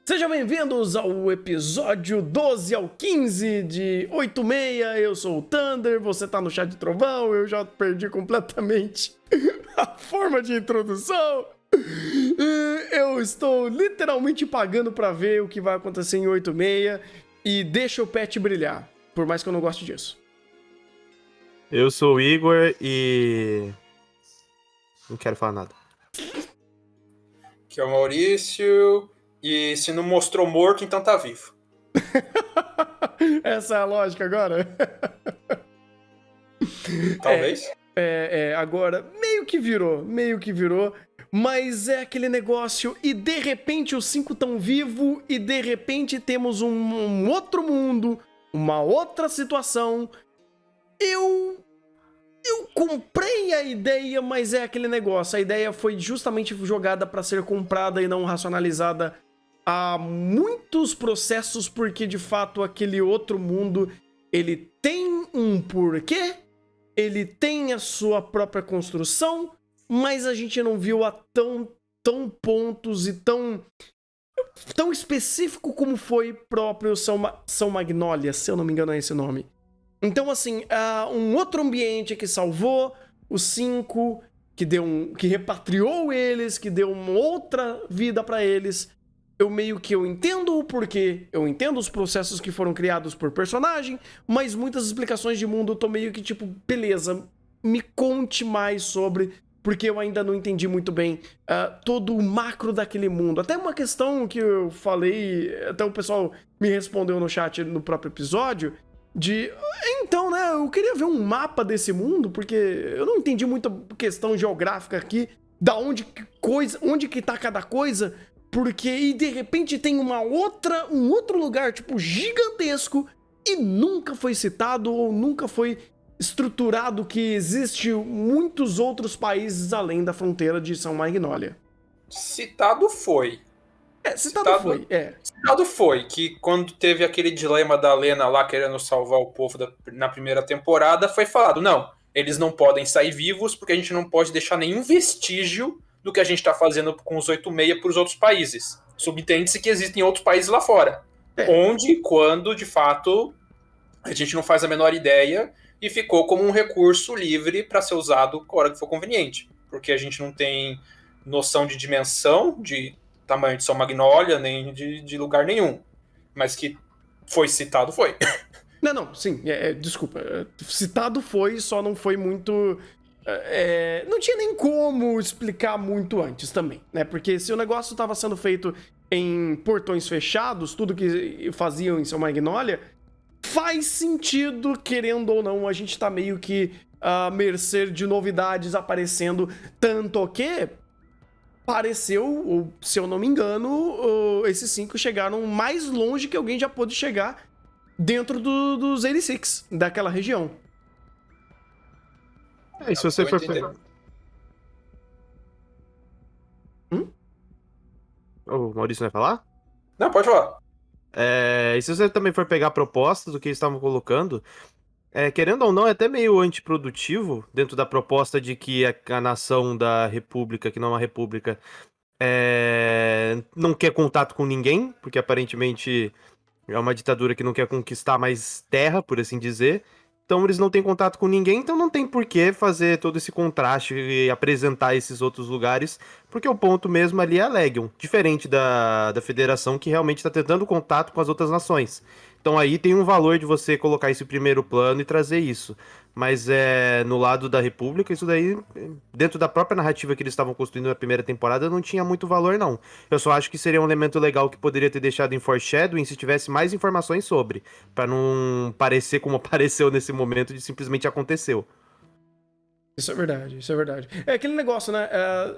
Sejam bem-vindos ao episódio 12 ao 15 de 86. Eu sou o Thunder, você tá no Chá de Trovão, eu já perdi completamente a forma de introdução. Eu estou literalmente pagando pra ver o que vai acontecer em 86 e deixa o pet brilhar, por mais que eu não goste disso. Eu sou o Igor e... não quero falar nada. Que é o Maurício, e se não mostrou morto, então tá vivo. Essa é a lógica agora? Talvez. Agora meio que virou, mas é aquele negócio e de repente os 5 estão vivos e de repente temos um outro mundo, uma outra situação. Eu comprei a ideia, mas é aquele negócio, a ideia foi justamente jogada para ser comprada e não racionalizada há muitos processos, porque de fato aquele outro mundo, ele tem um porquê, ele tem a sua própria construção, mas a gente não viu a tão pontos e tão específico como foi próprio São Magnólia, se eu não me engano é esse nome. Então, assim, um outro ambiente que salvou os 5, que repatriou eles, que deu uma outra vida pra eles. Eu entendo o porquê, eu entendo os processos que foram criados por personagem, mas muitas explicações de mundo eu tô meio que tipo, beleza, me conte mais sobre, porque eu ainda não entendi muito bem todo o macro daquele mundo. Até uma questão que eu falei, até o pessoal me respondeu no chat no próprio episódio, então, né, eu queria ver um mapa desse mundo, porque eu não entendi muita questão geográfica aqui, onde que tá cada coisa, porque e de repente tem um outro lugar, tipo, gigantesco, e nunca foi citado ou nunca foi estruturado que existe muitos outros países além da fronteira de São Magnólia. Citado foi. Citado foi, que quando teve aquele dilema da Lena lá querendo salvar o povo na primeira temporada, foi falado, não, eles não podem sair vivos porque a gente não pode deixar nenhum vestígio do que a gente tá fazendo com os 86 pros outros países. Subentende-se que existem outros países lá fora. Onde, quando, de fato, a gente não faz a menor ideia e ficou como um recurso livre para ser usado na hora que for conveniente. Porque a gente não tem noção de dimensão, de tamanho de São Magnólia, nem de lugar nenhum. Mas que foi citado, foi. Não, sim, desculpa. Citado foi, só não foi muito... não tinha nem como explicar muito antes também, né? Porque se o negócio estava sendo feito em portões fechados, tudo que faziam em São Magnólia, faz sentido, querendo ou não, a gente tá meio que à mercê de novidades aparecendo, tanto que pareceu, ou se eu não me engano, esses 5 chegaram mais longe que alguém já pôde chegar dentro dos 86, daquela região. E se você for... O Maurício vai falar? Não, pode falar. E se você também for pegar a proposta do que eles estavam colocando, querendo ou não, é até meio antiprodutivo dentro da proposta de que a nação da república, que não é uma república, não quer contato com ninguém, porque aparentemente é uma ditadura que não quer conquistar mais terra, por assim dizer. Então eles não têm contato com ninguém, então não tem por que fazer todo esse contraste e apresentar esses outros lugares, porque o ponto mesmo ali é a Legion, diferente da Federação, que realmente está tentando contato com as outras nações. Então aí tem um valor de você colocar isso em primeiro plano e trazer isso. Mas no lado da República, isso daí, dentro da própria narrativa que eles estavam construindo na primeira temporada, não tinha muito valor, não. Eu só acho que seria um elemento legal que poderia ter deixado em foreshadowing se tivesse mais informações sobre, pra não parecer como apareceu nesse momento de simplesmente aconteceu. Isso é verdade, isso é verdade. É aquele negócio, né?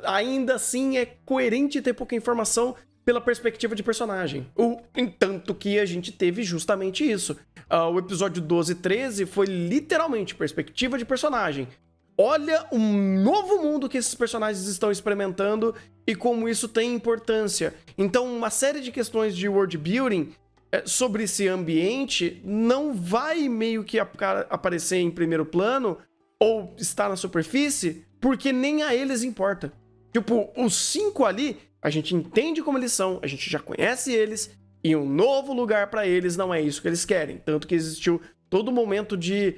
Ainda assim é coerente ter pouca informação pela perspectiva de personagem. Entanto que a gente teve justamente isso. O episódio 12 e 13 foi literalmente perspectiva de personagem. Olha o novo mundo que esses personagens estão experimentando e como isso tem importância. Então, uma série de questões de world building sobre esse ambiente não vai meio que aparecer em primeiro plano ou estar na superfície, porque nem a eles importa. Tipo, os 5 ali A gente entende como eles são, a gente já conhece eles, e um novo lugar pra eles não é isso que eles querem. Tanto que existiu todo momento de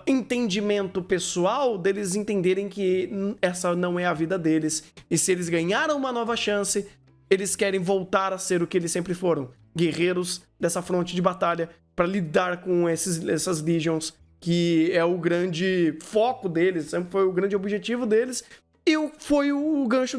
entendimento pessoal deles entenderem que essa não é a vida deles. E se eles ganharam uma nova chance, eles querem voltar a ser o que eles sempre foram. Guerreiros dessa fronte de batalha pra lidar com essas legions, que é o grande foco deles, sempre foi o grande objetivo deles. E foi o gancho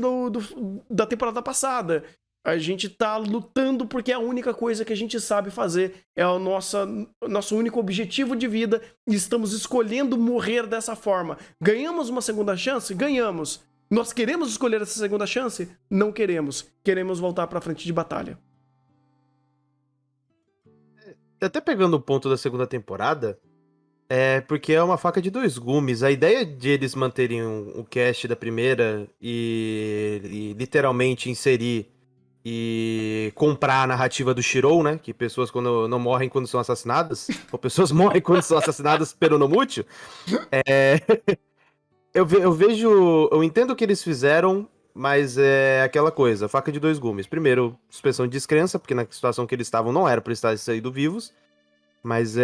da temporada passada. A gente tá lutando porque é a única coisa que a gente sabe fazer. É o nosso único objetivo de vida. E estamos escolhendo morrer dessa forma. Ganhamos uma segunda chance? Ganhamos. Nós queremos escolher essa segunda chance? Não queremos. Queremos voltar pra frente de batalha. Até pegando o ponto da segunda temporada, porque é uma faca de dois gumes. A ideia de eles manterem o cast da primeira e literalmente inserir e comprar a narrativa do Shirou, né? Que pessoas quando não morrem quando são assassinadas, ou pessoas morrem quando são assassinadas pelo no mútil. Eu entendo o que eles fizeram, mas é aquela coisa, faca de dois gumes. Primeiro, suspensão de descrença, porque na situação que eles estavam não era pra eles estarem saído vivos. Mas,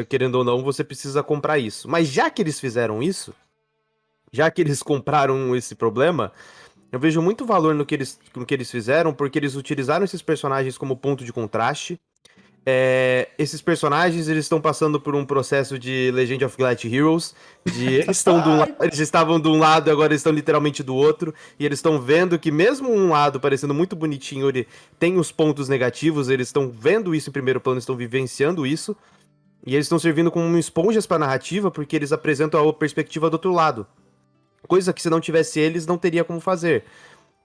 querendo ou não, você precisa comprar isso. Mas já que eles fizeram isso, já que eles compraram esse problema, eu vejo muito valor no que eles fizeram, porque eles utilizaram esses personagens como ponto de contraste. Esses personagens, eles estão passando por um processo de Legend of Glad Heroes, eles estavam de um lado e agora eles estão literalmente do outro, e eles estão vendo que mesmo um lado parecendo muito bonitinho, ele tem os pontos negativos, eles estão vendo isso em primeiro plano, estão vivenciando isso, e eles estão servindo como esponjas para a narrativa, porque eles apresentam a perspectiva do outro lado, coisa que se não tivesse eles, não teria como fazer.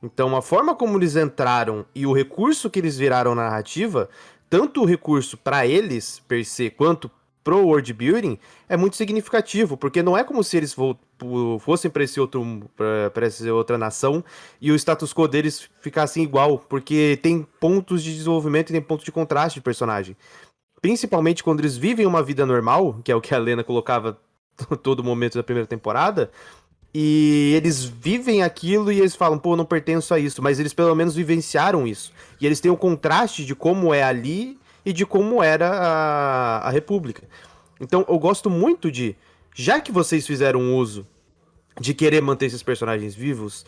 Então, a forma como eles entraram e o recurso que eles viraram na narrativa, tanto o recurso para eles, per se, quanto pro world building, é muito significativo, porque não é como se eles fossem para essa outra nação e o status quo deles ficasse igual, porque tem pontos de desenvolvimento e tem pontos de contraste de personagem. Principalmente quando eles vivem uma vida normal, que é o que a Lena colocava todo momento da primeira temporada, e eles vivem aquilo e eles falam, pô, eu não pertenço a isso, mas eles pelo menos vivenciaram isso. E eles têm o contraste de como é ali e de como era a República. Então eu gosto muito já que vocês fizeram uso de querer manter esses personagens vivos,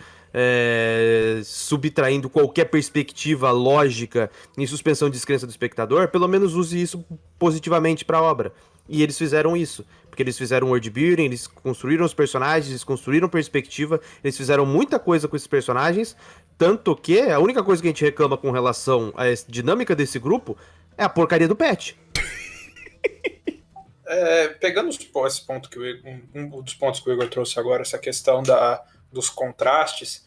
subtraindo qualquer perspectiva lógica em suspensão de descrença do espectador, pelo menos use isso positivamente para a obra. E eles fizeram isso, porque eles fizeram world building, eles construíram os personagens, eles construíram perspectiva, eles fizeram muita coisa com esses personagens, tanto que a única coisa que a gente reclama com relação à dinâmica desse grupo é a porcaria do patch. Pegando esse ponto um dos pontos que o Igor trouxe agora, essa questão dos contrastes,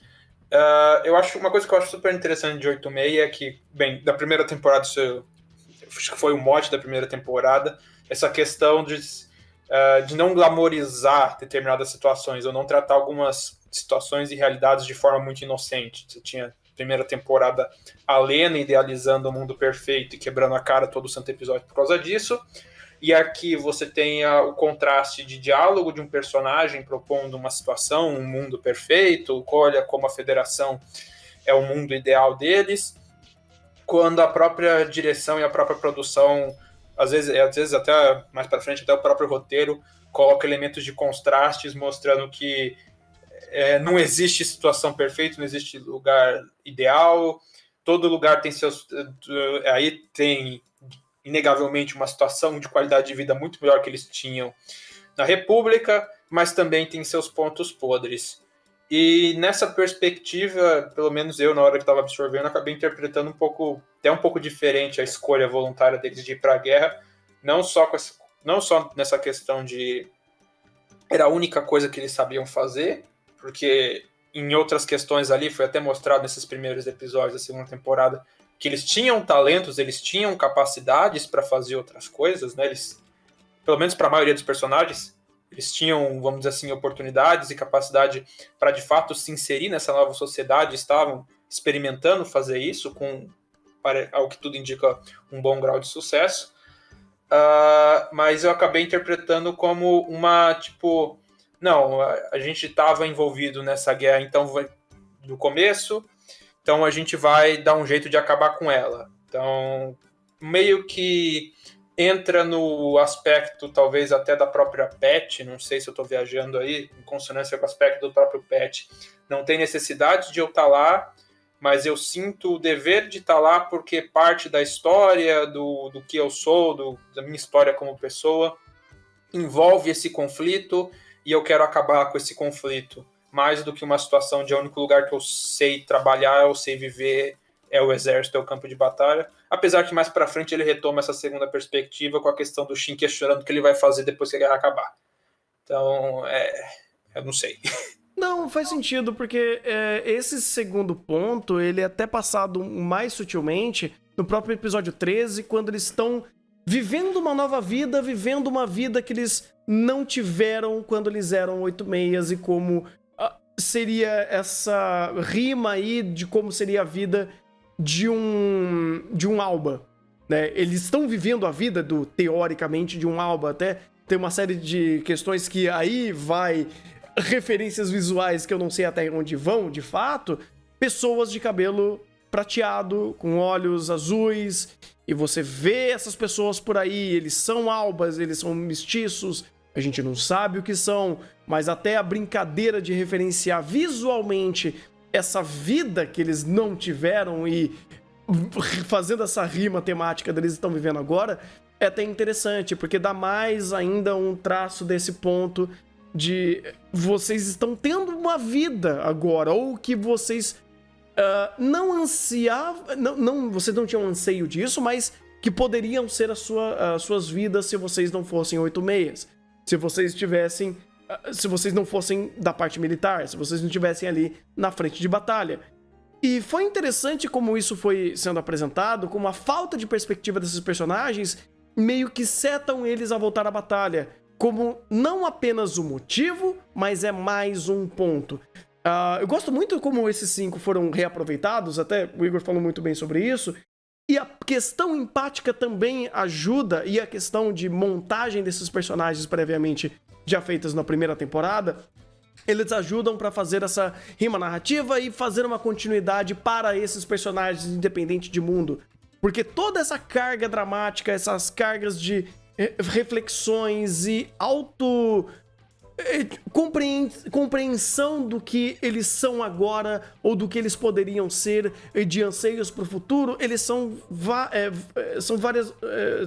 eu acho uma coisa que eu acho super interessante de 8.6 é que, bem, da primeira temporada, acho que foi o mote da primeira temporada, essa questão de não glamorizar determinadas situações, ou não tratar algumas situações e realidades de forma muito inocente. Você tinha primeira temporada a Lena idealizando o mundo perfeito e quebrando a cara todo o santo episódio por causa disso. E aqui você tem o contraste de diálogo de um personagem propondo uma situação, um mundo perfeito, olha como a Federação é o mundo ideal deles, quando a própria direção e a própria produção, às vezes até mais para frente, até o próprio roteiro, coloca elementos de contrastes mostrando que não existe situação perfeita, não existe lugar ideal, todo lugar tem seus... Aí tem inegavelmente uma situação de qualidade de vida muito melhor que eles tinham na República, mas também tem seus pontos podres. E nessa perspectiva, pelo menos eu, na hora que estava absorvendo, acabei interpretando até um pouco diferente a escolha voluntária deles de ir para a guerra, não só nessa questão de era a única coisa que eles sabiam fazer, porque em outras questões ali, foi até mostrado nesses primeiros episódios da segunda temporada, que eles tinham talentos, eles tinham capacidades para fazer outras coisas, né? Eles, pelo menos para a maioria dos personagens, eles tinham, vamos dizer assim, oportunidades e capacidade para de fato se inserir nessa nova sociedade, estavam experimentando fazer isso com, ao que tudo indica, um bom grau de sucesso. Mas eu acabei interpretando como uma, tipo, não, a gente estava envolvido nessa guerra, então no começo, então a gente vai dar um jeito de acabar com ela. Então, meio que entra no aspecto, talvez até da própria Pet, não sei se eu estou viajando aí, em consonância com o aspecto do próprio Pet. Não tem necessidade de eu estar lá, mas eu sinto o dever de estar lá porque parte da história, do que eu sou, da minha história como pessoa, envolve esse conflito e eu quero acabar com esse conflito. Mais do que uma situação de o único lugar que eu sei trabalhar, eu sei viver, é o exército, é o campo de batalha. Apesar que mais pra frente ele retoma essa segunda perspectiva com a questão do Shin questionando o que ele vai fazer depois que a guerra acabar. Então, eu não sei. Não, faz sentido, porque esse segundo ponto, ele é até passado mais sutilmente no próprio episódio 13, quando eles estão vivendo uma nova vida, vivendo uma vida que eles não tiveram quando eles eram 86 e como seria essa rima aí de como seria a vida de um Alba, né? Eles estão vivendo a vida teoricamente, de um Alba, até tem uma série de questões que aí vai referências visuais que eu não sei até onde vão, de fato, pessoas de cabelo prateado, com olhos azuis, e você vê essas pessoas por aí, eles são albas, eles são mestiços, a gente não sabe o que são, mas até a brincadeira de referenciar visualmente essa vida que eles não tiveram e fazendo essa rima temática deles estão vivendo agora, é até interessante, porque dá mais ainda um traço desse ponto de vocês estão tendo uma vida agora, ou que vocês não ansiavam, vocês não tinham anseio disso, mas que poderiam ser as suas vidas se vocês não fossem 86, se vocês tivessem, se vocês não fossem da parte militar, se vocês não estivessem ali na frente de batalha. E foi interessante como isso foi sendo apresentado, como a falta de perspectiva desses personagens meio que setam eles a voltar à batalha, como não apenas o motivo, mas é mais um ponto. Eu gosto muito como esses 5 foram reaproveitados, até o Igor falou muito bem sobre isso, e a questão empática também ajuda, e a questão de montagem desses personagens previamente já feitas na primeira temporada, eles ajudam para fazer essa rima narrativa e fazer uma continuidade para esses personagens independente de mundo. Porque toda essa carga dramática, essas cargas de reflexões e compreensão do que eles são agora ou do que eles poderiam ser e de anseios para o futuro, eles são várias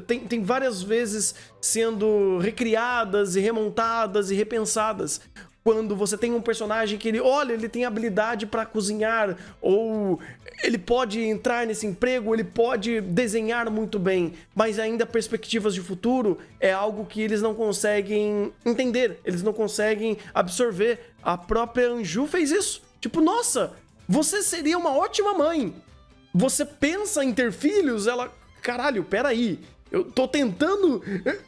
tem várias vezes sendo recriadas e remontadas e repensadas. Quando você tem um personagem que ele tem habilidade para cozinhar, ou ele pode entrar nesse emprego, ele pode desenhar muito bem, mas ainda perspectivas de futuro é algo que eles não conseguem entender, eles não conseguem absorver. A própria Anju fez isso. Tipo, nossa, você seria uma ótima mãe. Você pensa em ter filhos? Ela, caralho, peraí. Eu tô tentando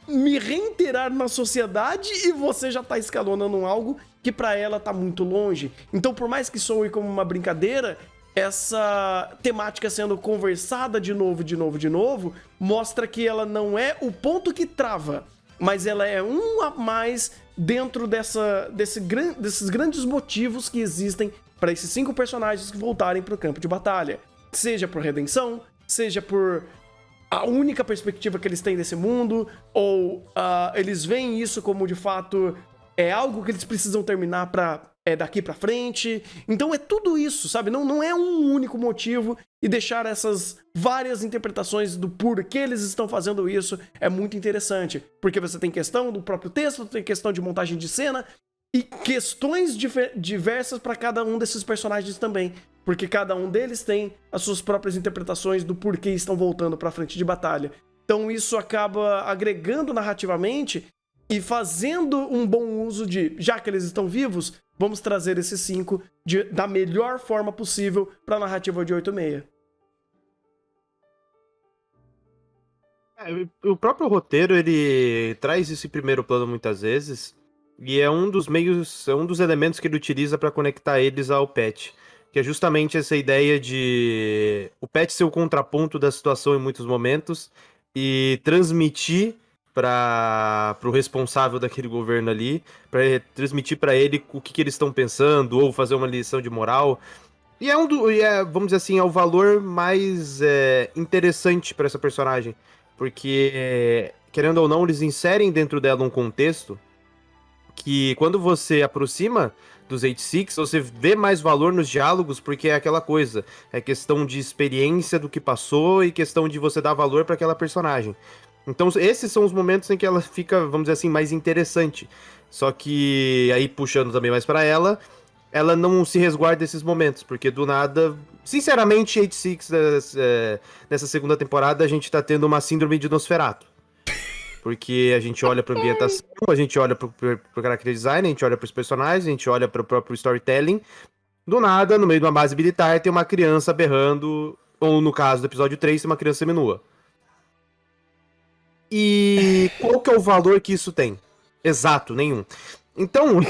me reiterar na sociedade e você já tá escalonando algo que pra ela tá muito longe. Então, por mais que soe como uma brincadeira, essa temática sendo conversada de novo, mostra que ela não é o ponto que trava, mas ela é um a mais dentro desses grandes motivos que existem para esses 5 personagens que voltarem pro campo de batalha. Seja por redenção, seja por a única perspectiva que eles têm desse mundo, ou eles veem isso como, de fato, é algo que eles precisam terminar daqui pra frente. Então é tudo isso, sabe? Não é um único motivo, e deixar essas várias interpretações do porquê eles estão fazendo isso é muito interessante. Porque você tem questão do próprio texto, tem questão de montagem de cena, e questões diversas para cada um desses personagens também. Porque cada um deles tem as suas próprias interpretações do porquê estão voltando para a frente de batalha. Então isso acaba agregando narrativamente e fazendo um bom uso já que eles estão vivos, vamos trazer esses 5 da melhor forma possível para a narrativa de 86. O próprio roteiro, ele traz isso em primeiro plano muitas vezes, e é um dos elementos que ele utiliza para conectar eles ao Pet. Que é justamente essa ideia de o Pet ser o contraponto da situação em muitos momentos e transmitir para o responsável daquele governo ali, para transmitir para ele o que eles estão pensando, ou fazer uma lição de moral. E vamos dizer assim, é o valor mais interessante pra essa personagem. Porque, querendo ou não, eles inserem dentro dela um contexto que quando você aproxima dos 86, você vê mais valor nos diálogos, porque é aquela coisa, é questão de experiência do que passou e questão de você dar valor pra aquela personagem. Então, esses são os momentos em que ela fica, vamos dizer assim, mais interessante. Só que, aí puxando também mais pra ela não se resguarda desses momentos, porque do nada, sinceramente, 86, nessa segunda temporada, a gente tá tendo uma síndrome de Nosferatu. Porque a gente olha pra ambientação, a gente olha pro character design, a gente olha pros personagens, a gente olha pro próprio storytelling. Do nada, no meio de uma base militar, tem uma criança berrando, ou no caso do episódio 3, tem uma criança seminua. E qual que é o valor que isso tem? Exato, nenhum. Então,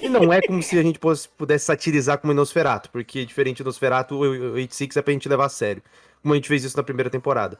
e não é como se a gente pudesse satirizar como em Nosferatu, porque diferente do Nosferatu, o 86 é pra gente levar a sério. Como a gente fez isso na primeira temporada.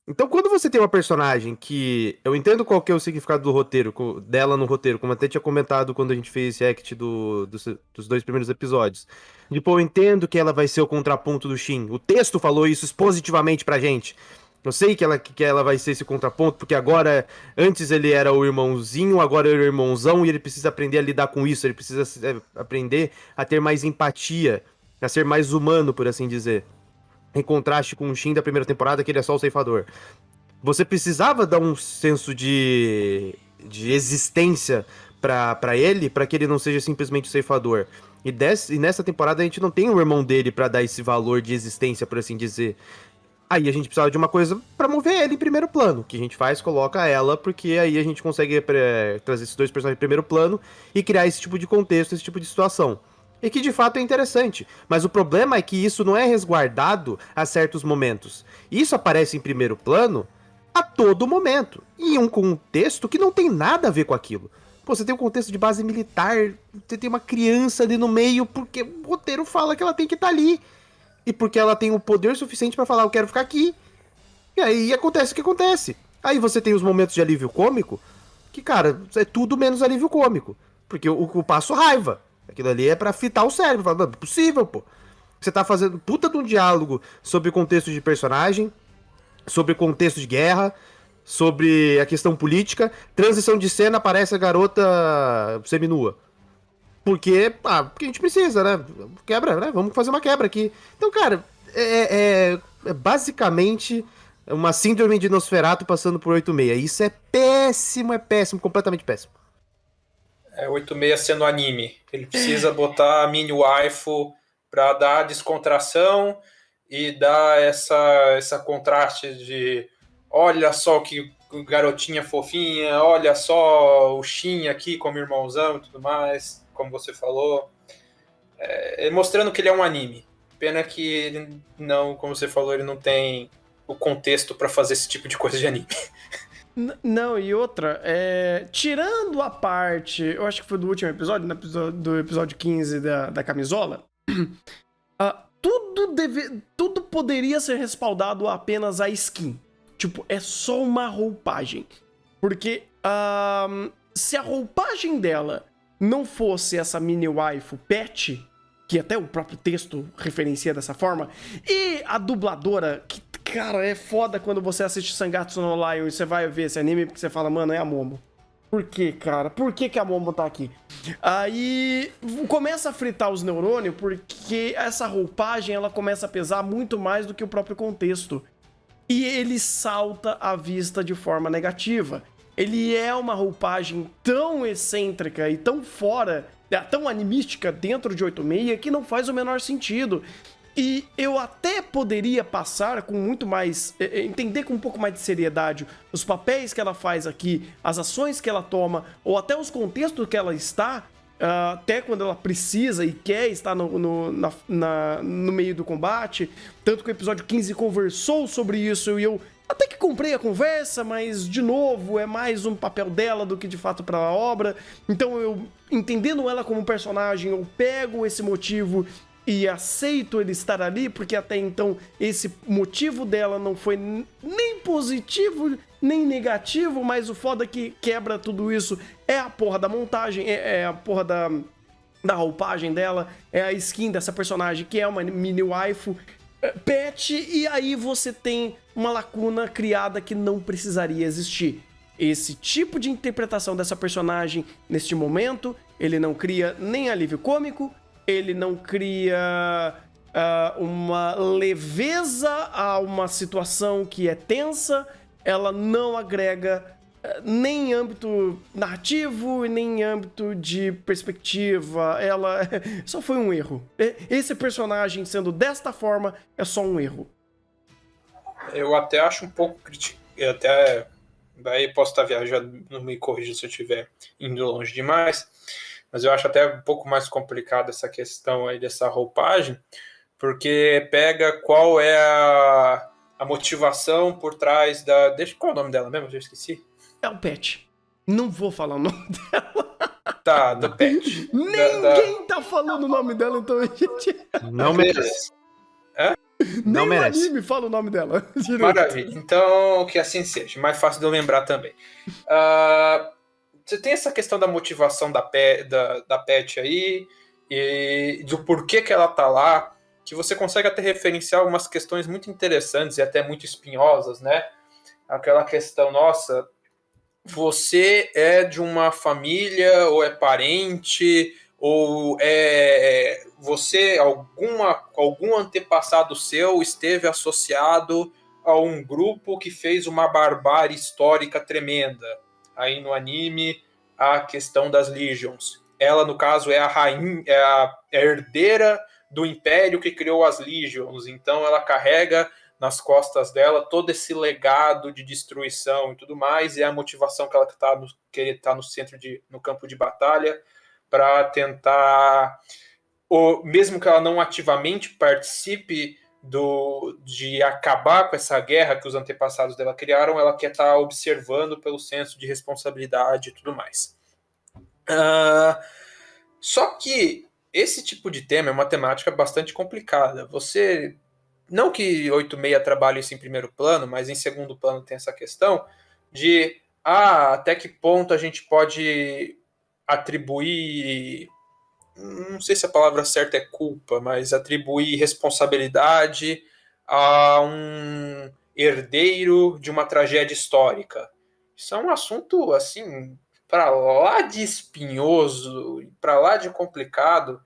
Então, quando você tem uma personagem que... Eu entendo qual que é o significado do roteiro, dela no roteiro, como até tinha comentado quando a gente fez esse act dos 2 primeiros episódios. Tipo, eu entendo que ela vai ser o contraponto do Shin. O texto falou isso expositivamente pra gente. Eu sei que ela vai ser esse contraponto, porque agora... Antes ele era o irmãozinho, agora ele é o irmãozão, e ele precisa aprender a lidar com isso. Ele precisa aprender a ter mais empatia, a ser mais humano, por assim dizer. Em contraste com o Shin da primeira temporada, que ele é só o ceifador. Você precisava dar um senso de existência pra ele, pra que ele não seja simplesmente o ceifador. E nessa temporada a gente não tem o irmão dele pra dar esse valor de existência, por assim dizer. Aí a gente precisava de uma coisa pra mover ele em primeiro plano. O que a gente faz, coloca ela, porque aí a gente consegue trazer esses 2 personagens em primeiro plano e criar esse tipo de contexto, esse tipo de situação. E que de fato é interessante. Mas o problema é que isso não é resguardado a certos momentos. Isso aparece em primeiro plano a todo momento. E em um contexto que não tem nada a ver com aquilo. Pô, você tem um contexto de base militar, você tem uma criança ali no meio, porque o roteiro fala que ela tem que estar ali. E porque ela tem o poder suficiente pra falar, eu quero ficar aqui. E aí acontece o que acontece. Aí você tem os momentos de alívio cômico, que, cara, é tudo menos alívio cômico. Porque eu passo raiva. Aquilo ali é pra fitar o cérebro. Fala, não, é possível, pô. Você tá fazendo puta de um diálogo sobre contexto de personagem, sobre contexto de guerra, sobre a questão política. Transição de cena, aparece a garota seminua. Porque a gente precisa, né? Quebra, né? Vamos fazer uma quebra aqui. Então, cara, é basicamente uma síndrome de Nosferatu passando por 86. Isso é péssimo, completamente péssimo. É 86 sendo anime. Ele precisa botar a mini waifu pra dar descontração e dar essa contraste de olha só que garotinha fofinha, olha só o Shin aqui como irmãozão e tudo mais, como você falou. Mostrando que ele é um anime. Pena que ele não, como você falou, ele não tem o contexto pra fazer esse tipo de coisa de anime. Não, e outra, tirando a parte, eu acho que foi do último episódio, do episódio 15 da camisola, tudo poderia ser respaldado apenas a skin. Tipo, é só uma roupagem. Porque se a roupagem dela não fosse essa mini waifu pet, que até o próprio texto referencia dessa forma, e a dubladora, que, cara, é foda quando você assiste Sangatsu no Lion e você vai ver esse anime porque você fala, mano, é a Momo. Por que, cara? Por que a Momo tá aqui? Aí começa a fritar os neurônios porque essa roupagem, ela começa a pesar muito mais do que o próprio contexto. E ele salta à vista de forma negativa. Ele é uma roupagem tão excêntrica e tão fora, tão animística dentro de 86 que não faz o menor sentido. E eu até poderia passar com muito mais... entender com um pouco mais de seriedade os papéis que ela faz aqui, as ações que ela toma, ou até os contextos que ela está, até quando ela precisa e quer estar no meio do combate. Tanto que o episódio 15 conversou sobre isso e eu até que comprei a conversa, mas, de novo, é mais um papel dela do que, de fato, para a obra. Então, eu, entendendo ela como personagem, eu pego esse motivo e aceito ele estar ali, porque até então esse motivo dela não foi nem positivo, nem negativo, mas o foda que quebra tudo isso é a porra da montagem, é a porra da roupagem dela, é a skin dessa personagem, que é uma mini waifu pet, e aí você tem uma lacuna criada que não precisaria existir. Esse tipo de interpretação dessa personagem, neste momento, ele não cria nem alívio cômico, ele não cria uma leveza a uma situação que é tensa, ela não agrega nem em âmbito narrativo e nem em âmbito de perspectiva. Ela só foi um erro. Esse personagem sendo desta forma é só um erro. Eu até acho um pouco até daí posso estar viajando, não me corrija se eu estiver indo longe demais, mas eu acho até um pouco mais complicado essa questão aí dessa roupagem, porque pega qual é a motivação por trás da... Qual é o nome dela mesmo? Eu já esqueci. É o Pet. Não vou falar o nome dela. Tá, do Pet. Ninguém tá falando o nome dela, então a gente... Não merece. Não Nem merece. o anime fala o nome dela. Maravilha. Então, que assim seja. Mais fácil de eu lembrar também. Você tem essa questão da motivação da Pet aí, e do porquê que ela tá lá, que você consegue até referenciar algumas questões muito interessantes e até muito espinhosas, né? Aquela questão, nossa, você é de uma família, ou é parente, ou você, algum antepassado seu esteve associado a um grupo que fez uma barbárie histórica tremenda. Aí no anime, a questão das Legions. Ela, no caso, é a rainha, é a herdeira do império que criou as Legions. Então ela carrega nas costas dela todo esse legado de destruição e tudo mais, e a motivação que ela tá no centro, no campo de batalha, para tentar, mesmo que ela não ativamente participe de acabar com essa guerra que os antepassados dela criaram, ela quer estar observando pelo senso de responsabilidade e tudo mais. Só que esse tipo de tema é uma temática bastante complicada. Não que 86 trabalhe isso em primeiro plano, mas em segundo plano tem essa questão de até que ponto a gente pode atribuir, não sei se a palavra certa é culpa, mas atribuir responsabilidade a um herdeiro de uma tragédia histórica. Isso é um assunto, assim, para lá de espinhoso, para lá de complicado,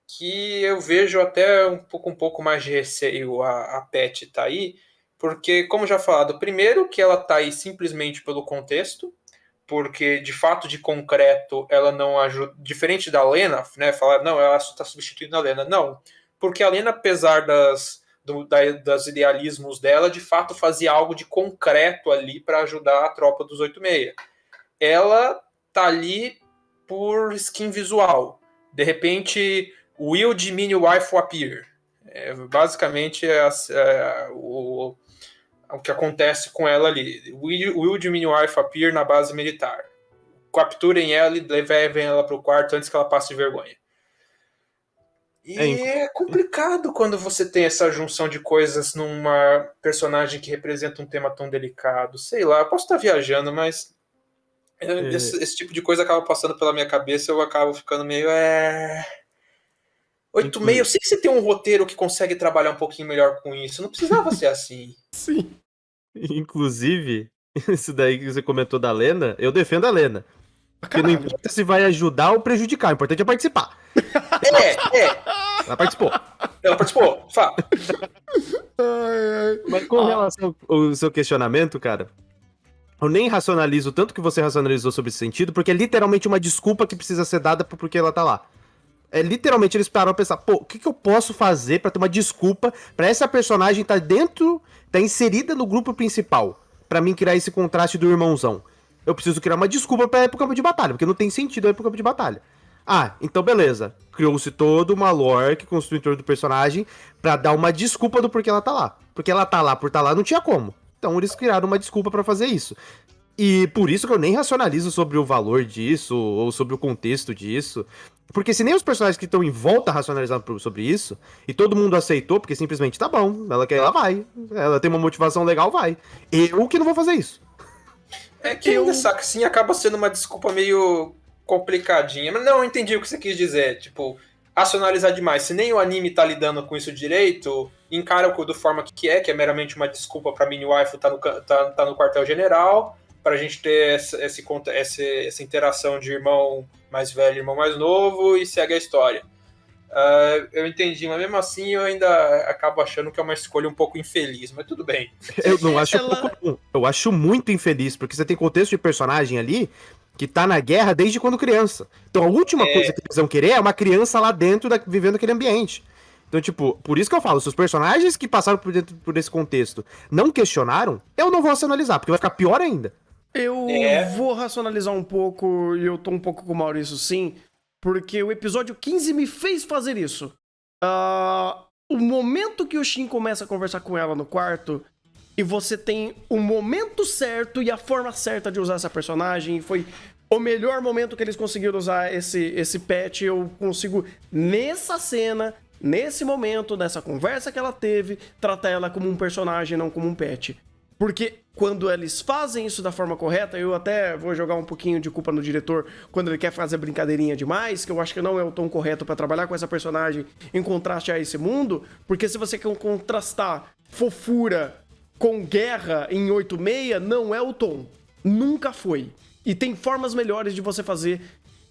que eu vejo até um pouco mais de receio a Pet tá aí, porque, como já falado, primeiro que ela tá aí simplesmente pelo contexto, porque, de fato, de concreto, ela não ajuda, diferente da Lena, né, falar, não, ela está substituindo a Lena, não, porque a Lena, apesar dos idealismos dela, de fato fazia algo de concreto ali para ajudar a tropa dos 86. Ela tá ali por skin visual, de repente... Will de Mini Waifu appear. Basicamente o que acontece com ela ali. Will de Mini Waifu appear na base militar. Capturem ela e levem ela para o quarto antes que ela passe vergonha. E é complicado quando você tem essa junção de coisas numa personagem que representa um tema tão delicado. Sei lá, eu posso estar viajando, mas esse tipo de coisa acaba passando pela minha cabeça e eu acabo ficando meio... 86, eu sei que você tem um roteiro que consegue trabalhar um pouquinho melhor com isso. Não precisava ser assim. Sim. Inclusive, isso daí que você comentou da Lena, eu defendo a Lena. Porque não importa se vai ajudar ou prejudicar, o importante é participar. Ela participou. Ela participou, fala. Mas com relação ao seu questionamento, cara, eu nem racionalizo tanto que você racionalizou sobre esse sentido, porque é literalmente uma desculpa que precisa ser dada porque ela tá lá. Literalmente eles pararam a pensar, o que eu posso fazer pra ter uma desculpa pra essa personagem tá inserida no grupo principal, pra mim criar esse contraste do irmãozão. Eu preciso criar uma desculpa pra ir pro campo de batalha, porque não tem sentido ir pro campo de batalha. Então beleza, criou-se toda uma lore que construiu em torno do personagem pra dar uma desculpa do porquê ela tá lá. Porque ela tá lá por estar lá não tinha como. Então eles criaram uma desculpa pra fazer isso. E por isso que eu nem racionalizo sobre o valor disso, ou sobre o contexto disso. Porque se nem os personagens que estão em volta racionalizaram sobre isso, e todo mundo aceitou, porque simplesmente tá bom, ela quer, ela vai. Ela tem uma motivação legal, vai. Eu que não vou fazer isso. Que ainda saca, assim, acaba sendo uma desculpa meio complicadinha. Mas não, eu entendi o que você quis dizer. Tipo, racionalizar demais. Se nem o anime tá lidando com isso direito, encara o da forma que é meramente uma desculpa pra mini-wife tá no quartel-general, pra gente ter essa interação de irmão mais velho e irmão mais novo, e segue a história. Eu entendi, mas mesmo assim eu ainda acabo achando que é uma escolha um pouco infeliz, mas tudo bem. Eu não acho pouco, não. Eu acho muito infeliz, porque você tem contexto de personagem ali que tá na guerra desde quando criança. Então a última coisa que eles vão querer é uma criança lá dentro vivendo aquele ambiente. Então, tipo, por isso que eu falo, se os personagens que passaram por esse contexto não questionaram, eu não vou racionalizar, porque vai ficar pior ainda. Eu vou racionalizar um pouco, e eu tô um pouco com o Maurício, sim, porque o episódio 15 me fez fazer isso. O momento que o Shin começa a conversar com ela no quarto, e você tem o momento certo e a forma certa de usar essa personagem, e foi o melhor momento que eles conseguiram usar esse patch. Eu consigo, nessa cena, nesse momento, nessa conversa que ela teve, tratar ela como um personagem, não como um pet. Porque quando eles fazem isso da forma correta, eu até vou jogar um pouquinho de culpa no diretor quando ele quer fazer brincadeirinha demais, que eu acho que não é o tom correto pra trabalhar com essa personagem em contraste a esse mundo, porque se você quer contrastar fofura com guerra em 8.6, não é o tom. Nunca foi. E tem formas melhores de você fazer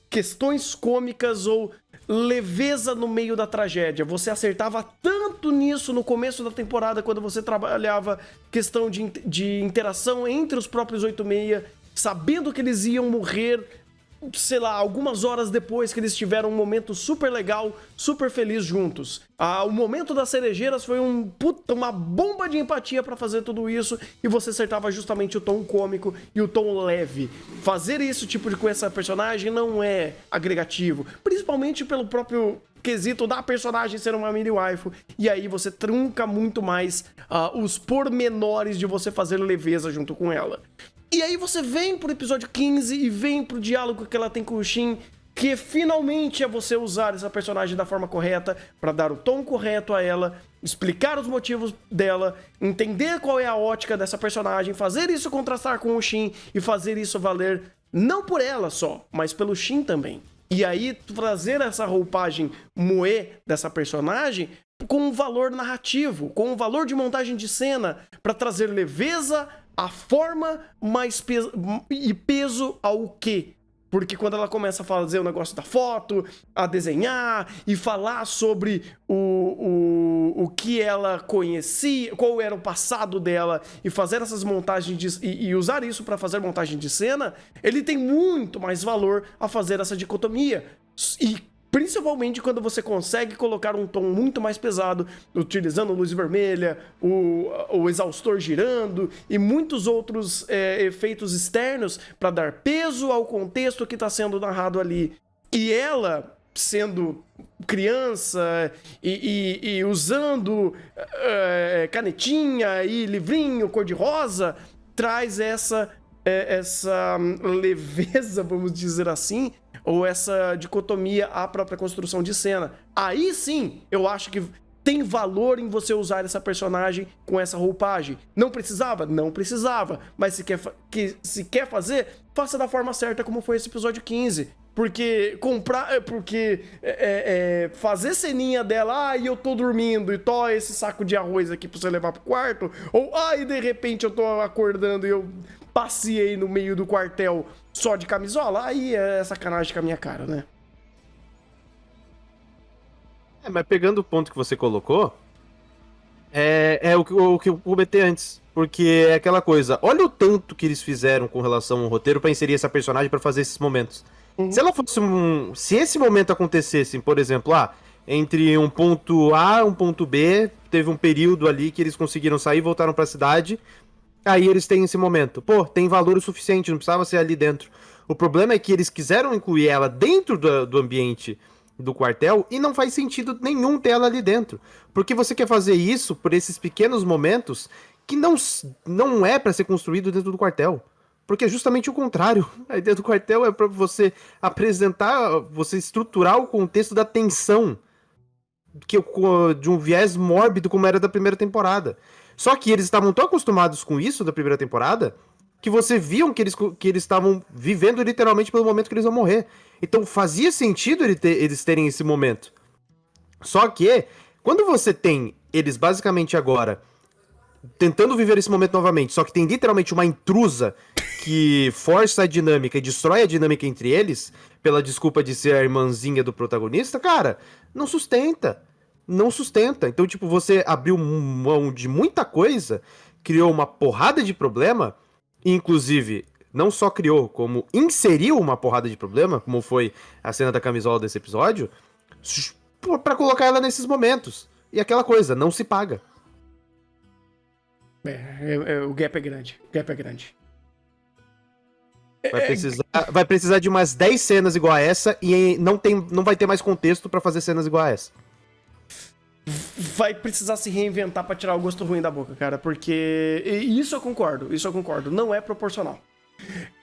questões cômicas ou leveza no meio da tragédia. Você acertava tanto nisso no começo da temporada, quando você trabalhava questão de interação entre os próprios 8.6, sabendo que eles iam morrer, sei lá, algumas horas depois que eles tiveram um momento super legal, super feliz juntos. O momento das cerejeiras foi uma bomba de empatia pra fazer tudo isso, e você acertava justamente o tom cômico e o tom leve. Fazer isso tipo com essa personagem não é agregativo, principalmente pelo próprio quesito da personagem ser uma mini waifu, e aí você trunca muito mais os pormenores de você fazer leveza junto com ela. E aí você vem pro episódio 15 e vem pro diálogo que ela tem com o Shin, que finalmente é você usar essa personagem da forma correta, pra dar o tom correto a ela, explicar os motivos dela, entender qual é a ótica dessa personagem, fazer isso contrastar com o Shin e fazer isso valer não por ela só, mas pelo Shin também. E aí trazer essa roupagem moe dessa personagem com um valor narrativo, com um valor de montagem de cena, pra trazer leveza, a forma mais e peso ao quê? Porque quando ela começa a fazer o negócio da foto, a desenhar e falar sobre o que ela conhecia, qual era o passado dela, e fazer essas montagens e usar isso para fazer montagem de cena, ele tem muito mais valor a fazer essa dicotomia. E principalmente quando você consegue colocar um tom muito mais pesado, utilizando luz vermelha, o exaustor girando e muitos outros efeitos externos para dar peso ao contexto que está sendo narrado ali. E ela, sendo criança e usando canetinha e livrinho cor-de-rosa, traz essa leveza, vamos dizer assim, ou essa dicotomia à própria construção de cena. Aí sim, eu acho que tem valor em você usar essa personagem com essa roupagem. Não precisava? Não precisava. Mas se quer fazer, faça da forma certa, como foi esse episódio 15. Porque fazer ceninha dela, eu tô dormindo e tô esse saco de arroz aqui pra você levar pro quarto, ou e de repente eu tô acordando e eu passeei no meio do quartel só de camisola, aí é sacanagem com a minha cara, né? Mas pegando o ponto que você colocou, é o que eu comentei antes. Porque é aquela coisa, olha o tanto que eles fizeram com relação ao roteiro pra inserir essa personagem pra fazer esses momentos. Se ela fosse se esse momento acontecesse, por exemplo, entre um ponto A e um ponto B, teve um período ali que eles conseguiram sair e voltaram pra cidade, aí eles têm esse momento. Pô, tem valor o suficiente, não precisava ser ali dentro. O problema é que eles quiseram incluir ela dentro do ambiente do quartel e não faz sentido nenhum ter ela ali dentro. Porque você quer fazer isso por esses pequenos momentos que não é pra ser construído dentro do quartel. Porque é justamente o contrário. A ideia do quartel é pra você apresentar, você estruturar o contexto da tensão de um viés mórbido como era da primeira temporada. Só que eles estavam tão acostumados com isso da primeira temporada que você viam que eles estavam vivendo literalmente pelo momento que eles vão morrer. Então fazia sentido eles terem esse momento. Só que, quando você tem eles basicamente agora tentando viver esse momento novamente, só que tem literalmente uma intrusa que força a dinâmica e destrói a dinâmica entre eles, pela desculpa de ser a irmãzinha do protagonista, cara, não sustenta. Não sustenta. Então, tipo, você abriu mão de muita coisa, criou uma porrada de problema, e, inclusive, não só criou, como inseriu uma porrada de problema, como foi a cena da camisola desse episódio, pra colocar ela nesses momentos. E aquela coisa, não se paga. O gap é grande. O gap é grande. Vai precisar de umas 10 cenas igual a essa e não vai ter mais contexto pra fazer cenas igual a essa. Vai precisar se reinventar pra tirar o gosto ruim da boca, cara, porque... Isso eu concordo. Não é proporcional.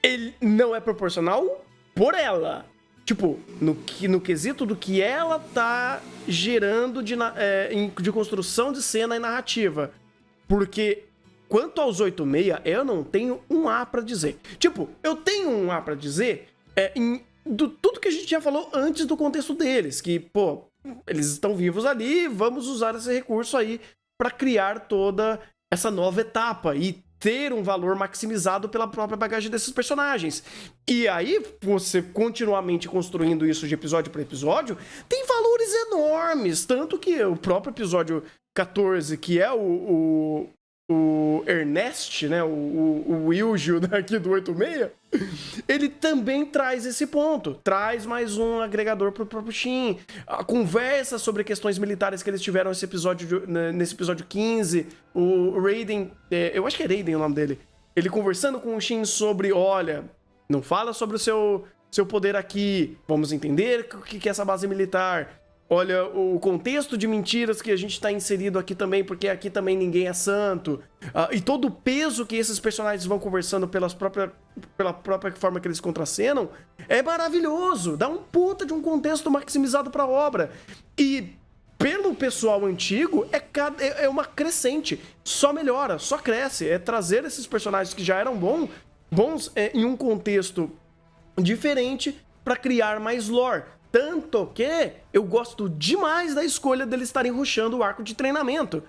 Ele não é proporcional por ela. Tipo, no quesito do que ela tá gerando de construção de cena e narrativa. Porque, quanto aos 86, eu não tenho um A pra dizer. Tipo, eu tenho um A pra dizer tudo que a gente já falou antes do contexto deles. Que, pô, eles estão vivos ali, vamos usar esse recurso aí pra criar toda essa nova etapa e ter um valor maximizado pela própria bagagem desses personagens. E aí, você continuamente construindo isso de episódio para episódio, tem valores enormes. Tanto que o próprio episódio 14, que é o Ernest, né, o Wilgio daqui do 86, ele também traz esse ponto, traz mais um agregador pro próprio Shin, a conversa sobre questões militares que eles tiveram nesse episódio 15, o Raiden, eu acho que é Raiden o nome dele, ele conversando com o Shin sobre, olha, não fala sobre o seu poder aqui, vamos entender o que é essa base militar. Olha, o contexto de mentiras que a gente tá inserido aqui também, porque aqui também ninguém é santo. E todo o peso que esses personagens vão conversando pela própria forma que eles contracenam é maravilhoso. Dá um puta de um contexto maximizado pra obra. E pelo pessoal antigo, é uma crescente. Só melhora, só cresce. É trazer esses personagens que já eram bons em um contexto diferente pra criar mais lore. Tanto que eu gosto demais da escolha deles estarem rushando o arco de treinamento.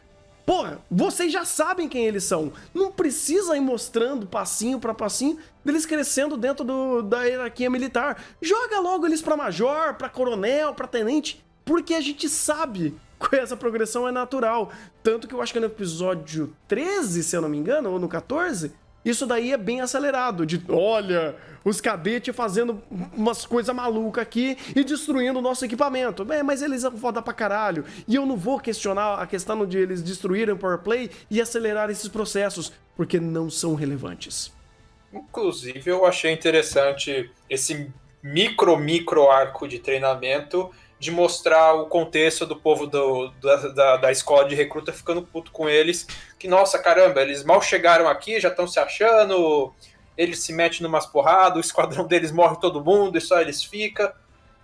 Porra, vocês já sabem quem eles são. Não precisa ir mostrando passinho pra passinho deles crescendo dentro da hierarquia militar. Joga logo eles pra major, pra coronel, pra tenente, porque a gente sabe que essa progressão é natural. Tanto que eu acho que no episódio 13, se eu não me engano, ou no 14... Isso daí é bem acelerado, olha, os cadetes fazendo umas coisas malucas aqui e destruindo o nosso equipamento. Mas eles vão foda pra caralho. E eu não vou questionar a questão de eles destruírem o Power Play e acelerar esses processos, porque não são relevantes. Inclusive, eu achei interessante esse micro arco de treinamento de mostrar o contexto do povo da escola de recruta ficando puto com eles, que, nossa, caramba, eles mal chegaram aqui, já estão se achando, eles se metem numas porradas, o esquadrão deles morre todo mundo e só eles ficam,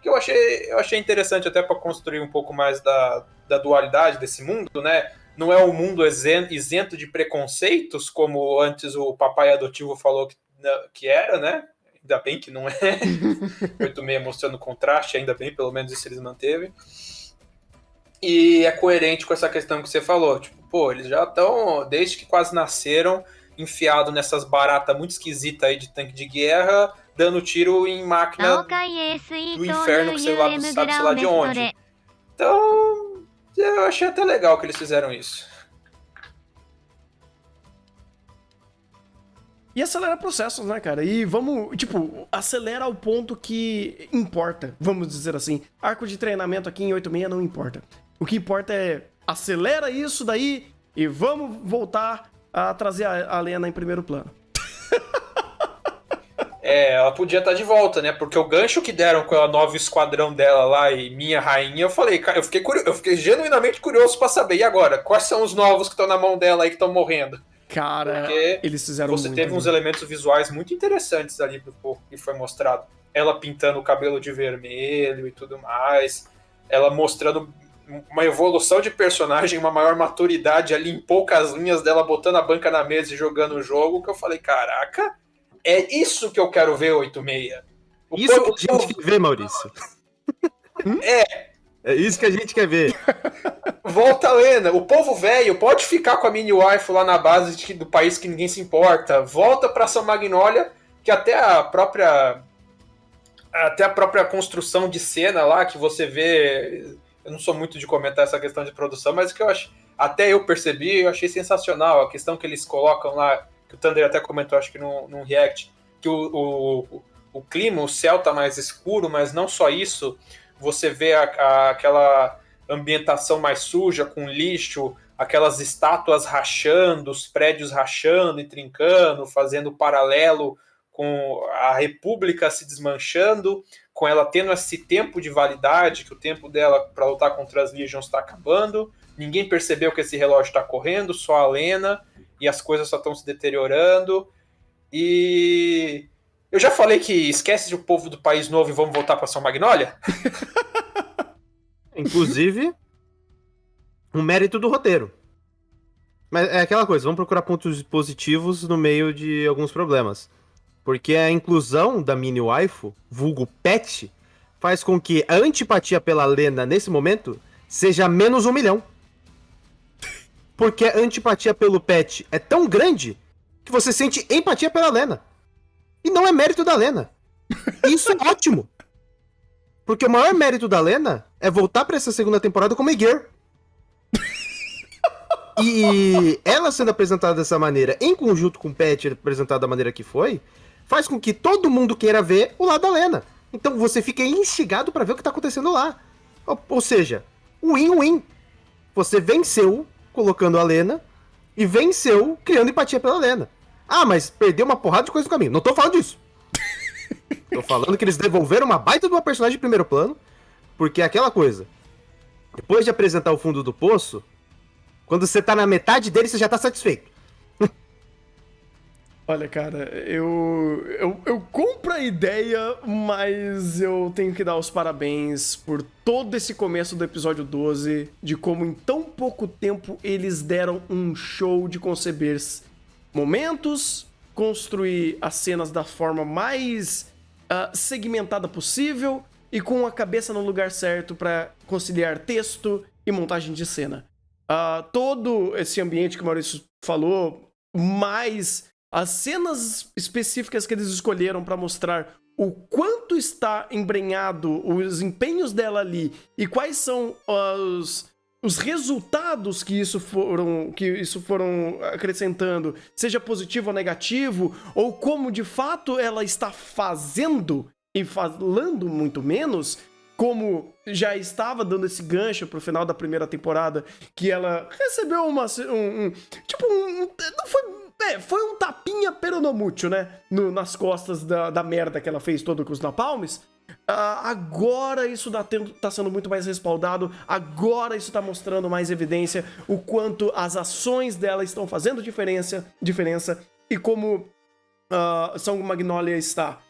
que eu achei interessante até para construir um pouco mais da dualidade desse mundo, né? Não é um mundo isento de preconceitos, como antes o papai adotivo falou que era, né? Ainda bem que não é. 86 mostrando contraste, ainda bem, pelo menos isso eles manteve. E é coerente com essa questão que você falou. Tipo, pô, eles já estão, desde que quase nasceram, enfiados nessas baratas muito esquisitas aí de tanque de guerra, dando tiro em máquina do inferno, que você sabe sei lá de onde. Então, eu achei até legal que eles fizeram isso. E acelera processos, né, cara? E vamos, tipo, acelera ao ponto que importa, vamos dizer assim. Arco de treinamento aqui em 86 não importa. O que importa é acelera isso daí e vamos voltar a trazer a Lena em primeiro plano. Ela podia estar de volta, né? Porque o gancho que deram com a nova esquadrão dela lá e Minha Rainha, eu falei, cara, eu fiquei genuinamente curioso pra saber. E agora? Quais são os novos que estão na mão dela aí que estão morrendo? Cara, porque eles fizeram você muito. Teve uns elementos visuais muito interessantes ali do pouco que foi mostrado. Ela pintando o cabelo de vermelho e tudo mais. Ela mostrando uma evolução de personagem, uma maior maturidade ali em poucas linhas dela, botando a banca na mesa e jogando o jogo, que eu falei, caraca, é isso que eu quero ver 86. Isso que a gente quer ver, Maurício. É isso que a gente quer ver. Volta a Lena. O povo velho pode ficar com a mini wife lá na base do país que ninguém se importa. Volta pra São Magnólia, que até a própria construção de cena lá, que você vê... Eu não sou muito de comentar essa questão de produção, mas que até eu percebi, eu achei sensacional. A questão que eles colocam lá, que o Thunder até comentou, acho que num react, que o clima, o céu tá mais escuro, mas não só isso... Você vê aquela ambientação mais suja, com lixo, aquelas estátuas rachando, os prédios rachando e trincando, fazendo paralelo com a República se desmanchando, com ela tendo esse tempo de validade, que o tempo dela para lutar contra as Legions está acabando. Ninguém percebeu que esse relógio está correndo, só a Lena, e as coisas só estão se deteriorando. E... eu já falei que esquece o povo do País Novo e vamos voltar para São Magnólia? Inclusive, um mérito do roteiro. Mas é aquela coisa, vamos procurar pontos positivos no meio de alguns problemas. Porque a inclusão da mini waifu, vulgo pet, faz com que a antipatia pela Lena nesse momento seja menos 1 milhão. Porque a antipatia pelo pet é tão grande que você sente empatia pela Lena. E não é mérito da Lena. Isso é ótimo. Porque o maior mérito da Lena é voltar pra essa segunda temporada como Aegir. E ela sendo apresentada dessa maneira, em conjunto com o Pet apresentado da maneira que foi, faz com que todo mundo queira ver o lado da Lena. Então você fica instigado pra ver o que tá acontecendo lá. Ou seja, win-win. Você venceu colocando a Lena e venceu criando empatia pela Lena. Ah, mas perdeu uma porrada de coisa no caminho. Não tô falando disso. Tô falando que eles devolveram uma baita de uma personagem de primeiro plano, porque é aquela coisa. Depois de apresentar o fundo do poço, quando você tá na metade dele, você já tá satisfeito. Olha, cara, eu compro a ideia, mas eu tenho que dar os parabéns por todo esse começo do episódio 12, de como em tão pouco tempo eles deram um show de conceber momentos, construir as cenas da forma mais segmentada possível e com a cabeça no lugar certo para conciliar texto e montagem de cena. Todo esse ambiente que o Maurício falou, mais as cenas específicas que eles escolheram para mostrar o quanto está embrenhado os empenhos dela ali e quais são os resultados que isso foram acrescentando, seja positivo ou negativo, ou como de fato ela está fazendo e falando muito menos, como já estava dando esse gancho pro final da primeira temporada, que ela recebeu não foi um tapinha peronomútil, né, nas costas da merda que ela fez toda com os napalmes. Agora isso tá sendo muito mais respaldado, agora isso tá mostrando mais evidência o quanto as ações dela estão fazendo diferença e como São Magnólia está.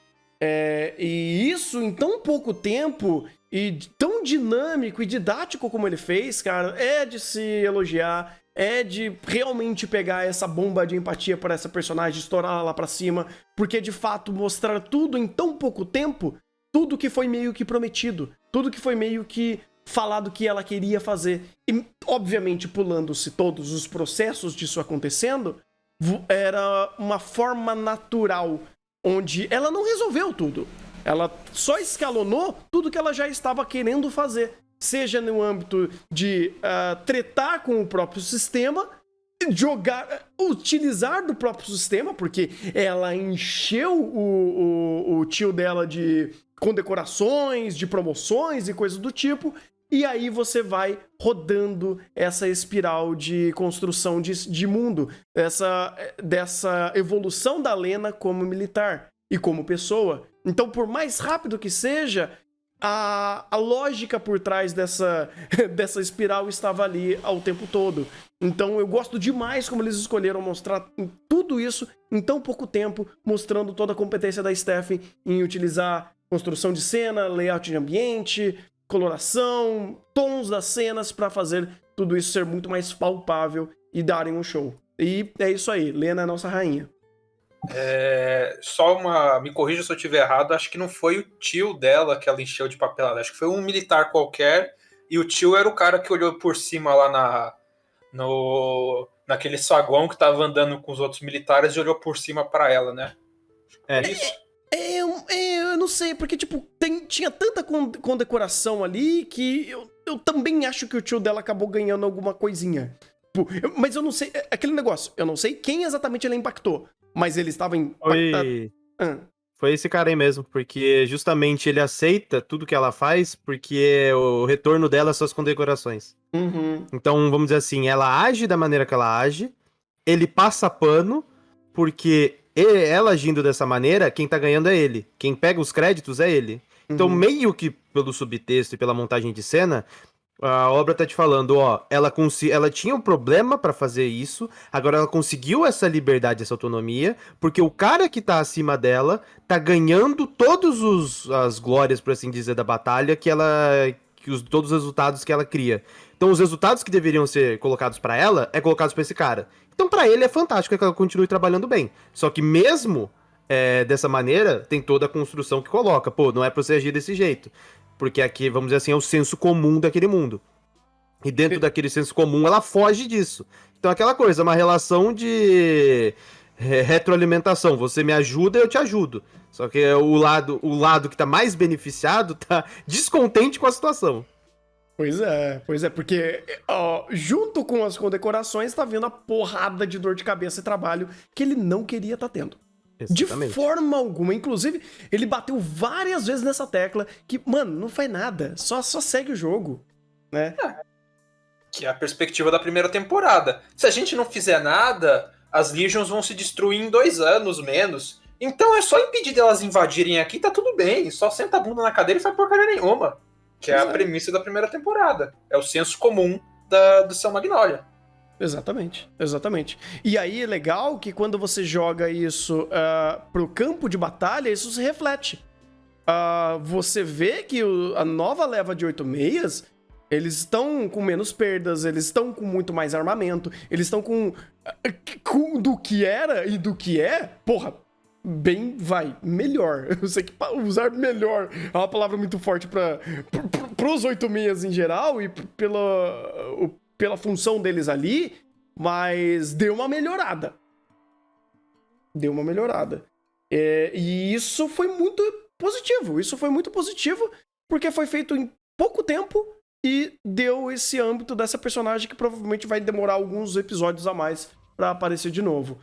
E isso em tão pouco tempo e tão dinâmico e didático como ele fez, cara, é de se elogiar, é de realmente pegar essa bomba de empatia por essa personagem, estourar lá pra cima, porque de fato mostrar tudo em tão pouco tempo, tudo que foi meio que prometido, tudo que foi meio que falado que ela queria fazer. E, obviamente, pulando-se todos os processos disso acontecendo, era uma forma natural, onde ela não resolveu tudo. Ela só escalonou tudo que ela já estava querendo fazer. Seja no âmbito de tretar com o próprio sistema, utilizar do próprio sistema, porque ela encheu o tio dela de condecorações, de promoções e coisas do tipo, e aí você vai rodando essa espiral de construção de mundo, dessa evolução da Lena como militar e como pessoa. Então, por mais rápido que seja, a lógica por trás dessa espiral estava ali ao tempo todo. Então eu gosto demais como eles escolheram mostrar tudo isso em tão pouco tempo, mostrando toda a competência da Steph em utilizar construção de cena, layout de ambiente, coloração, tons das cenas para fazer tudo isso ser muito mais palpável e darem um show. E é isso aí, Lena é nossa rainha. Me corrija se eu estiver errado, acho que não foi o tio dela que ela encheu de papelada, acho que foi um militar qualquer, e o tio era o cara que olhou por cima lá naquele saguão que tava andando com os outros militares e olhou por cima para ela, né? Foi isso? Eu não sei, porque, tipo, tinha tanta condecoração ali que eu também acho que o tio dela acabou ganhando alguma coisinha. Mas eu não sei, aquele negócio, eu não sei quem exatamente ela impactou, mas ele estava impactado. Foi esse cara aí mesmo, porque justamente ele aceita tudo que ela faz, porque o retorno dela são as condecorações. Uhum. Então, vamos dizer assim, ela age da maneira que ela age, ele passa pano, porque ela agindo dessa maneira, quem tá ganhando é ele. Quem pega os créditos é ele. Então, meio que pelo subtexto e pela montagem de cena, a obra tá te falando, ó, ela tinha um problema pra fazer isso, agora ela conseguiu essa liberdade, essa autonomia, porque o cara que tá acima dela tá ganhando todas as glórias, por assim dizer, da batalha, todos os resultados que ela cria. Então os resultados que deveriam ser colocados pra ela, é colocados pra esse cara. Então pra ele é fantástico que ela continue trabalhando bem. Só que mesmo dessa maneira, tem toda a construção que coloca. Pô, não é pra você agir desse jeito. Porque aqui, vamos dizer assim, é o senso comum daquele mundo. E dentro daquele senso comum, ela foge disso. Então aquela coisa, uma relação de retroalimentação. Você me ajuda, eu te ajudo. Só que o lado que tá mais beneficiado tá descontente com a situação. Pois é, porque junto com as condecorações tá vindo a porrada de dor de cabeça e trabalho que ele não queria estar tendo. Exatamente. De forma alguma. Inclusive, ele bateu várias vezes nessa tecla que, mano, não faz nada. Só segue o jogo, né? Que é a perspectiva da primeira temporada. Se a gente não fizer nada, as Legions vão se destruir em 2 anos menos. Então é só impedir delas invadirem aqui, tá tudo bem. Só senta a bunda na cadeira e faz porcaria nenhuma. Que é a premissa da primeira temporada. É o senso comum do São Magnolia. Exatamente. E aí é legal que quando você joga isso pro campo de batalha, isso se reflete. Você vê que a nova leva de 8/6, eles estão com menos perdas, eles estão com muito mais armamento, eles estão com do que era e do que é, porra, melhor. Eu sei que usar melhor é uma palavra muito forte pros 8/6 em geral e pela função deles ali, mas deu uma melhorada. E isso foi muito positivo, porque foi feito em pouco tempo e deu esse âmbito dessa personagem que provavelmente vai demorar alguns episódios a mais pra aparecer de novo.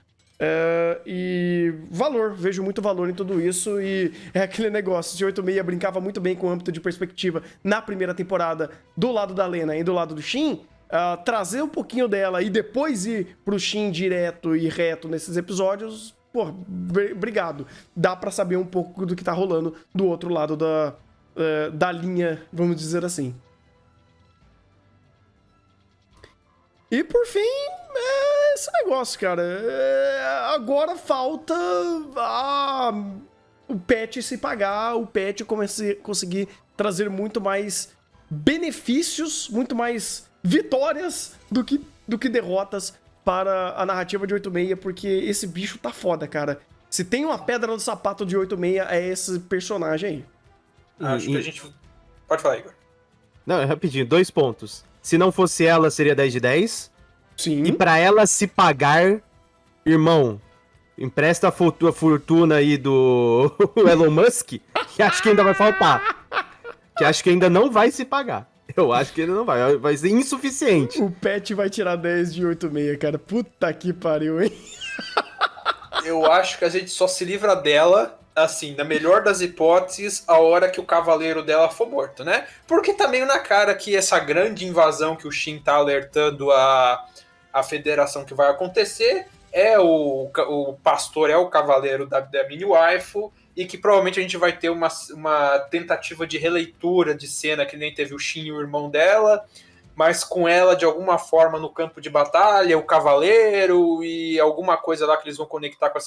E vejo muito valor em tudo isso, e é aquele negócio, se 8/6 brincava muito bem com o âmbito de perspectiva na primeira temporada do lado da Lena e do lado do Shin, trazer um pouquinho dela e depois ir pro Shin direto e reto nesses episódios, pô, obrigado. Dá pra saber um pouco do que tá rolando do outro lado da linha, vamos dizer assim. E por fim, esse negócio, cara. Agora falta o patch se pagar, o patch conseguir trazer muito mais benefícios, muito mais vitórias do que derrotas para a narrativa de 8/6, porque esse bicho tá foda, cara. Se tem uma pedra no sapato de 8/6, é esse personagem aí. Acho que a gente... Pode falar, Igor. Não, rapidinho, 2 pontos. Se não fosse ela, seria 10 de 10. Sim. E pra ela se pagar, irmão, empresta a fortuna aí do Elon Musk, que acho que ainda vai faltar. Que acho que ainda não vai se pagar. Eu acho que ainda não vai. Vai ser insuficiente. O Pet vai tirar 10 de 8/6, cara. Puta que pariu, hein? Eu acho que a gente só se livra dela, assim, na melhor das hipóteses, a hora que o cavaleiro dela for morto, né? Porque tá meio na cara que essa grande invasão que o Shin tá alertando a federação que vai acontecer o pastor é o cavaleiro da mini-waifu, e que provavelmente a gente vai ter uma tentativa de releitura de cena que nem teve o Shin e o irmão dela, mas com ela de alguma forma no campo de batalha, o cavaleiro e alguma coisa lá que eles vão conectar com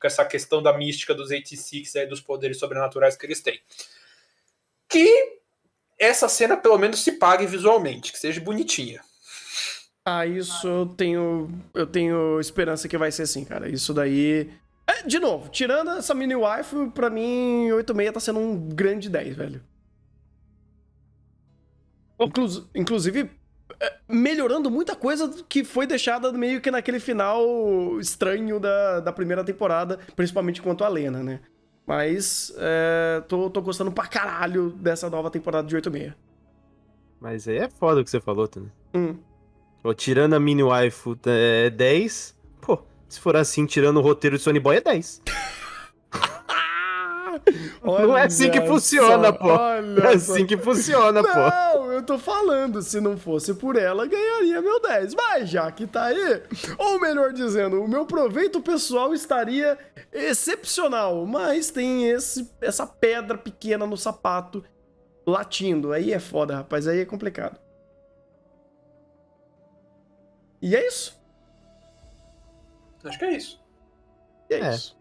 essa questão da mística dos 86 aí, dos poderes sobrenaturais que eles têm. Que essa cena pelo menos se pague visualmente, que seja bonitinha. Isso eu tenho esperança que vai ser assim, cara. Isso daí... De novo, tirando essa mini wife, pra mim, 8,5 tá sendo um grande 10, velho. Inclusive, melhorando muita coisa que foi deixada meio que naquele final estranho da primeira temporada, principalmente quanto a Lena, né? Mas tô gostando pra caralho dessa nova temporada de 8,5. Mas aí é foda o que você falou, Tony. Hum. Ó, tirando a mini waifu é 10. Pô, se for assim, tirando o roteiro de Sony Boy é 10. Não é assim que funciona, pô. É assim que funciona, pô. Não, eu tô falando, se não fosse por ela, ganharia meu 10. Mas já que tá aí, ou melhor dizendo, o meu proveito pessoal estaria excepcional, mas tem essa pedra pequena no sapato latindo. Aí é foda, rapaz, aí é complicado. E é isso. Acho que é isso. E é isso.